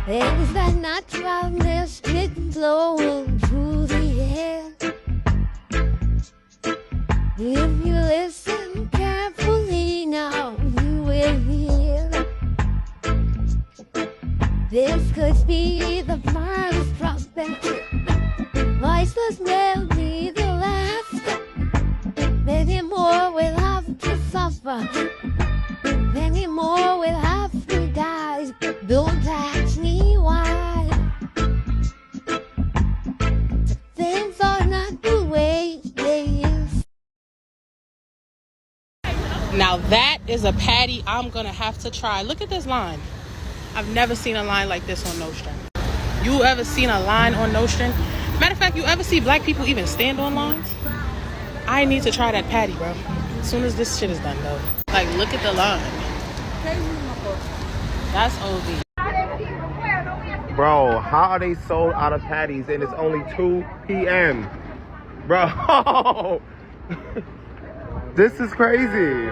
There's that naturalness flowing through the air. If you listen carefully now, you will hear. This could be the first trumpet. Voiceless melody, the last. Many more will have to suffer. Many more will have to die. Don't ask me why. Things are not the way they used. Now that is a patty I'm gonna have to try. Look at this line. I've never seen a line like this on Nostrand. You ever seen a line on Nostrand? Matter of fact, you ever see black people even stand on lines? I need to try that patty, bro. As soon as this shit is done, though. Like, look at the line. That's OD. Bro, how are they sold out of patties and it's only 2 p.m.? Bro, this is crazy.